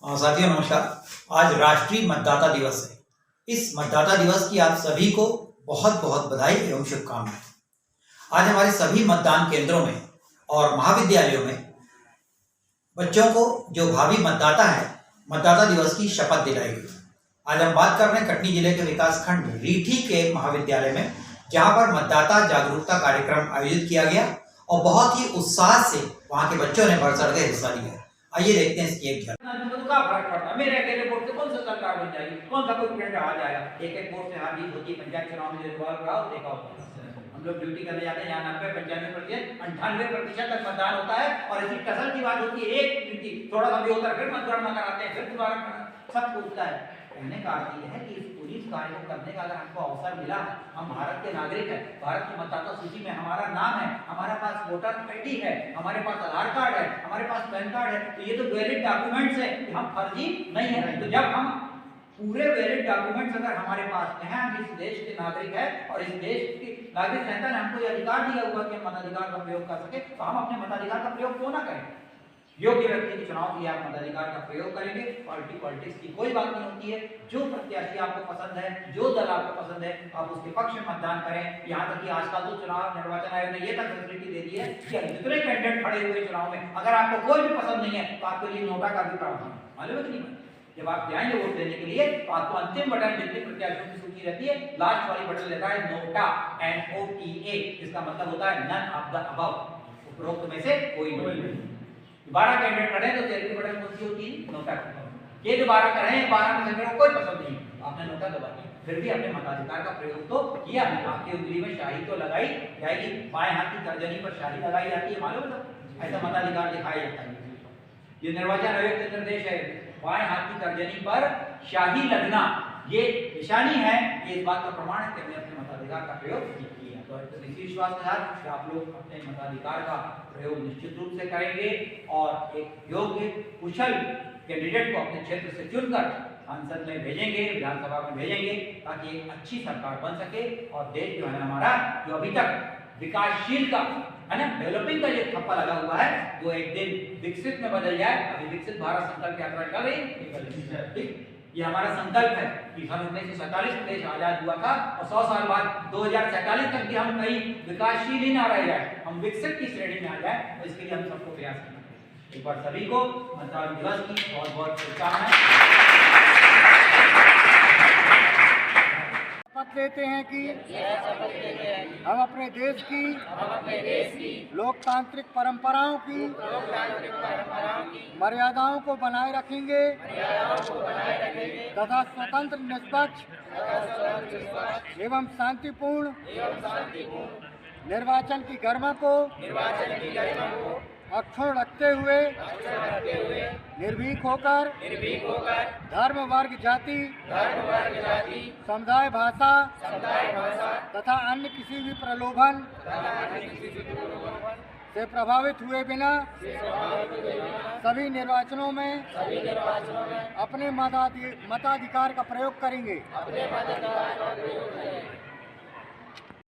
साथियों नमस्कार। आज राष्ट्रीय मतदाता दिवस है। इस मतदाता दिवस की आप सभी को बहुत बहुत बधाई एवं शुभकामनाएं। आज हमारे सभी मतदान केंद्रों में और महाविद्यालयों में बच्चों को जो भावी मतदाता है मतदाता दिवस की शपथ दिलाई गई। आज हम बात कर रहे हैं कटनी जिले के विकासखंड रीठी के महाविद्यालय में, जहां पर मतदाता जागरूकता कार्यक्रम आयोजित किया गया और बहुत ही उत्साह से वहां के बच्चों ने बढ़ चढ़ के हिस्सा लिया। आइए देखते हैं इसकी एक झलक। का फर्क पड़ता है। मेरे अकेले वोट से कौन सा सरकार बन जाएगी, कौन सा कोई प्रेसिडेंट आ जाएगा। एक वोट से हार जीत होती है। पंचायत चुनाव में देखा होगा, हम लोग ड्यूटी करने जाते हैं, यहाँ 90-95% 98% तक मतदान होता है और ऐसी कसर की बात होती है, एक ड्यूटी थोड़ा सा भी होता है, फिर मतगणना कराते हैं, फिर दोबारा सब पूछता है। कहने का अर्थ यह है कि इस पुलिस कार्य को करने का अगर हमको अवसर मिला, हम भारत के नागरिक हैं, भारत की मतदाता सूची में हमारा नाम है, हमारे पास वोटर आईडी है, हमारे पास आधार कार्ड है, हमारे पास पैन कार्ड है, तो ये तो वैलिड डॉक्यूमेंट्स है, हम फर्जी नहीं है। तो जब हम पूरे वैलिड डॉक्यूमेंट्स अगर हमारे पास हैं, हम इस देश के नागरिक है और इस देश की नागरिक संहिता ने हमको ये अधिकार दिया हुआ कि हम मताधिकार का प्रयोग कर सके, तो हम अपने मताधिकार का प्रयोग क्यों ना करें। योग्य व्यक्ति के चुनाव के लिए आप मताधिकार का प्रयोग करेंगे। पॉलिटिक्स की कोई बात नहीं होती है। जो प्रत्याशी आपको पसंद है, जो दल आपको पसंद है, आप उसके पक्ष में मतदान करें। यहाँ तक कि आजकल तो चुनाव निर्वाचन आयोग ने ये तक फैसिलिटी दे दी है कि जितने कैंडिडेट खड़े हुए चुनाव में, अगर आपको कोई भी पसंद नहीं है तो आपके लिए नोटा का भी प्रावधान है। मालूम है कि नहीं? जब आप जाएंगे वोट देने के लिए तो आपको अंतिम बटन जितने प्रत्याशियों की सूची रहती है, लास्ट वाली बटन लेता है नोटा, NOTA। इसका मतलब होता है नन ऑफ द अबव, उपरोक्त में से कोई नहीं। 12 कैंडिडेट खड़े तो 13वीं बटन कौन सी होती है? नोटा की। ये जो 12 कर रहे हैं, 12 में से मेरे को कोई पसंद नहीं, आपने नोटा दबा दिया, फिर भी अपने मताधिकार का प्रयोग तो किया है। आपकी उंगली में शाही तो लगाई जाएगी, बाएं हाथ की तर्जनी पर शाही लगाई जाती है, मालूम है? ऐसा मताधिकार दिखाया जाता है। ये निर्वाचन आयोग का निर्देश है, बाएं हाथ की तर्जनी पर शाही लगना ये निशानी है, ये इस बात का प्रमाण है कि हमने अपने मताधिकार का प्रयोग किया। तो इसी विश्वास के साथ कि आप लोग अपने मताधिकार का प्रयोग निश्चित रूप से करेंगे और एक योग्य कुशल कैंडिडेट को अपने क्षेत्र से चुनकर संसद में भेजेंगे, विधानसभा में भेजेंगे, ताकि एक अच्छी सरकार बन सके और देश जो है हमारा, जो अभी तक विकासशील का है ना, डेवलपिंग का जो ठप्पा लगा हुआ है, वो एक दिन विकसित में बदल जाए। अभी विकसित भारत संकल्प यात्रा चल रही है, ये हमारा संकल्प है कि सन 1947 में देश आजाद हुआ था और 100 साल बाद 2047 तक भी हम कहीं विकासशील ही ना रह जाए, हम विकसित की श्रेणी में आ जाए। तो इसके लिए हम सबको प्रयास करना है। एक बार सभी को मतदान दिवस की बहुत बहुत शुभकामनाएं। शपथ लेते हैं कि हम अपने देश की लोकतांत्रिक परंपराओं की मर्यादाओं को बनाए रखेंगे तथा स्वतंत्र, निष्पक्ष एवं शांतिपूर्ण निर्वाचन की गरिमा को अक्षुण्ण रखते हुए निर्भीक होकर धर्म, वर्ग, जाति, समुदाय, भाषा तथा अन्य किसी भी प्रलोभन से प्रभावित हुए बिना सभी निर्वाचनों में अपने मताधिकार का प्रयोग करेंगे।